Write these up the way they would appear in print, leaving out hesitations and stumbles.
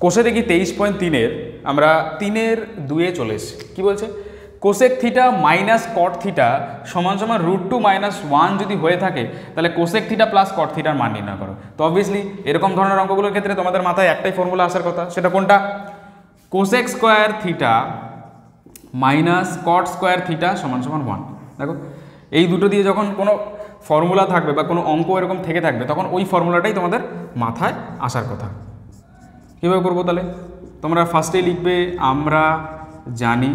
কোষে দেখি 23.3-এর আমরা 3-2 চলে এসেছি। কী বলছে? কোসেক থিটা মাইনাস কট থিটা সমান সমান √2 - 1 যদি হয়ে থাকে তাহলে কোসেক থিটা প্লাস কট থিটার মান নির্ণয় করো। তো অবভিয়াসলি এরকম ধরনের অঙ্কগুলোর ক্ষেত্রে তোমাদের মাথায় একটাই ফর্মুলা আসার কথা, সেটা কোনটা? Cosec square theta minus cot square theta সমান সমান 1। দেখো এই দুটো দিয়ে যখন কোনো ফর্মুলা থাকবে বা কোনো অঙ্ক এরকম থেকে থাকবে তখন ওই ফর্মুলাটাই তোমাদের মাথায় আসার কথা। কীভাবে করবো তাহলে? তোমরা ফার্স্টেই লিখবে আমরা জানি।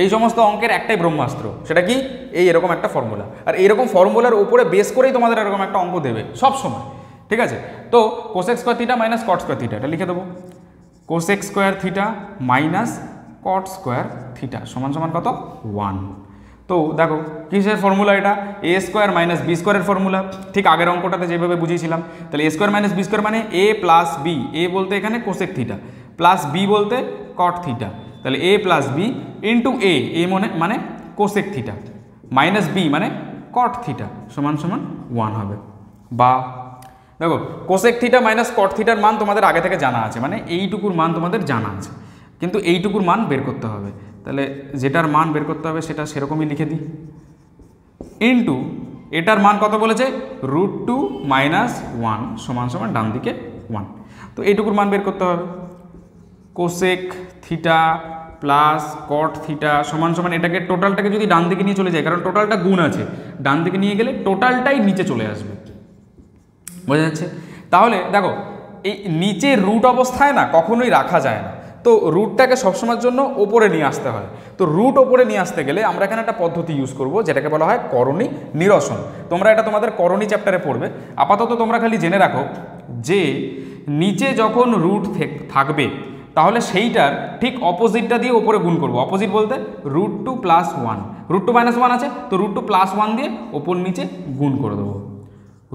এই সমস্ত অঙ্কের একটাই ব্রহ্মাস্ত্র, সেটা কি? এই এরকম একটা ফর্মুলা, আর এইরকম ফর্মুলার উপরে বেস করেই তোমাদের এরকম একটা অঙ্ক দেবে সব সময়, ঠিক আছে? তো cosec square theta minus cot square theta এটা লিখে দেবো। Cosec square theta minus cot square theta সমান সমান কত? 1। তো দেখো কিসের ফর্মুলা এটা? এ স্কোয়ার মাইনাস বি স্কোয়ারের ফর্মুলা, ঠিক আগের অঙ্কটাতে যেভাবে বুঝিয়েছিলাম। তাহলে এ স্কোয়ার মাইনাস বি স্কোয়ার মানে এ প্লাস বি, এ বলতে এখানে কোসেক থিটা প্লাস বি বলতে কট থিটা, তাহলে এ প্লাস বি ইন্টু এ মানে কোসেক থিটা মাইনাস বি মানে কট থিটা সমান সমান 1 হবে। বা দেখো কোসেক থিটা মাইনাস কট থিটার মান তোমাদের আগে থেকে জানা আছে, মানে এইটুকুর মান তোমাদের জানা আছে, কিন্তু এইটুকুর মান বের করতে হবে। তাহলে যেটার মান বের করতে হবে সেটা সেরকমই লিখে দিই, ইন্টু এটার মান কত বলেছে? √2 - 1 সমান সমান ডান দিকে 1। তো এইটুকুর মান বের করতে হবে। Cosec theta plus cot theta সমান সমান এটাকে টোটালটাকে যদি ডান দিকে নিয়ে চলে যায়, কারণ টোটালটা গুণ আছে, ডান দিকে নিয়ে গেলে টোটালটাই নিচে চলে আসবে, বোঝা যাচ্ছে? তাহলে দেখো এই নিচে রুট অবস্থায় না কখনোই রাখা যায় না, তো রুটটাকে সবসময়ের জন্য ওপরে নিয়ে আসতে হয়। তো রুট ওপরে নিয়ে আসতে গেলে আমরা এখানে একটা পদ্ধতি ইউজ করব যেটাকে বলা হয় করণী নিরসন। তোমরা এটা তোমাদের করণী চ্যাপ্টারে পড়বে। আপাতত তোমরা খালি জেনে রাখো যে নিচে যখন রুট থাকবে তাহলে সেইটার ঠিক অপোজিটটা দিয়ে ওপরে গুণ করবো। অপোজিট বলতে √2 + 1, √2 - 1 আছে তো √2 + 1 দিয়ে ওপর নিচে গুণ করে দেবো।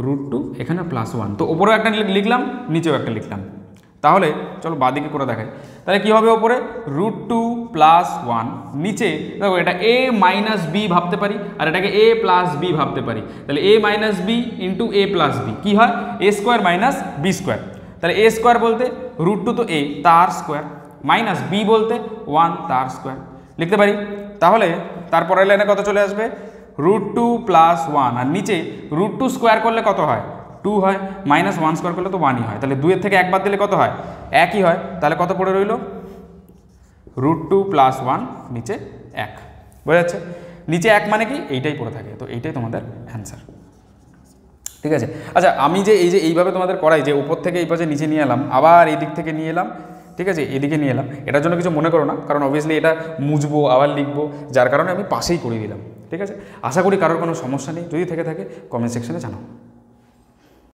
√2 এখানে +1, তো ওপরেও একটা লিখলাম নিচেও একটা লিখলাম। তাহলে চলো বাদিকে করে দেখাই। তাহলে কি হবে? ওপরে √2 + 1, নিচে দেখো এটা a - b ভাবতে পারি আর এটাকে a + b ভাবতে পারি। তাহলে a - b into a + b কি হয়? a square minus B square. তাহলে a স্কোয়ার বলতে √2 তো a তার স্কোয়ার মাইনাস b বলতে 1 তার স্কোয়ার লিখতে পারি। তাহলে তারপরের লাইনে কত চলে আসবে? √2 + 1, আর নিচে √2 স্কোয়ার করলে কত হয়? 2 হয়, -1 স্কোয়ার করলে তো 1ই হয়। তাহলে 2-এর থেকে 1 বাদ দিলে কত হয়? 1ই হয়। তাহলে কত পড়ে রইল? √2 + 1 নিচে 1, বোঝা যাচ্ছে? নিচে 1 মানে কি? এইটাই পড়ে থাকে, তো এইটাই তোমাদের অ্যান্সার, ঠিক আছে? আচ্ছা আমি যে এইভাবে তোমাদের করাই, যে উপর থেকে এই পাশে নিচে নিয়ে এলাম, আবার এই দিক থেকে নিয়ে এলাম, ঠিক আছে, এদিকে নিয়ে এলাম, এটার জন্য কিছু মনে করো না, কারণ অবভিয়াসলি এটা মুছবো আবার লিখবো, যার কারণে আমি পাশেই করে দিলাম, ঠিক আছে? আশা করি কারোর কোনো সমস্যা নেই, যদি থেকে থাকে কমেন্ট সেকশনে জানাও।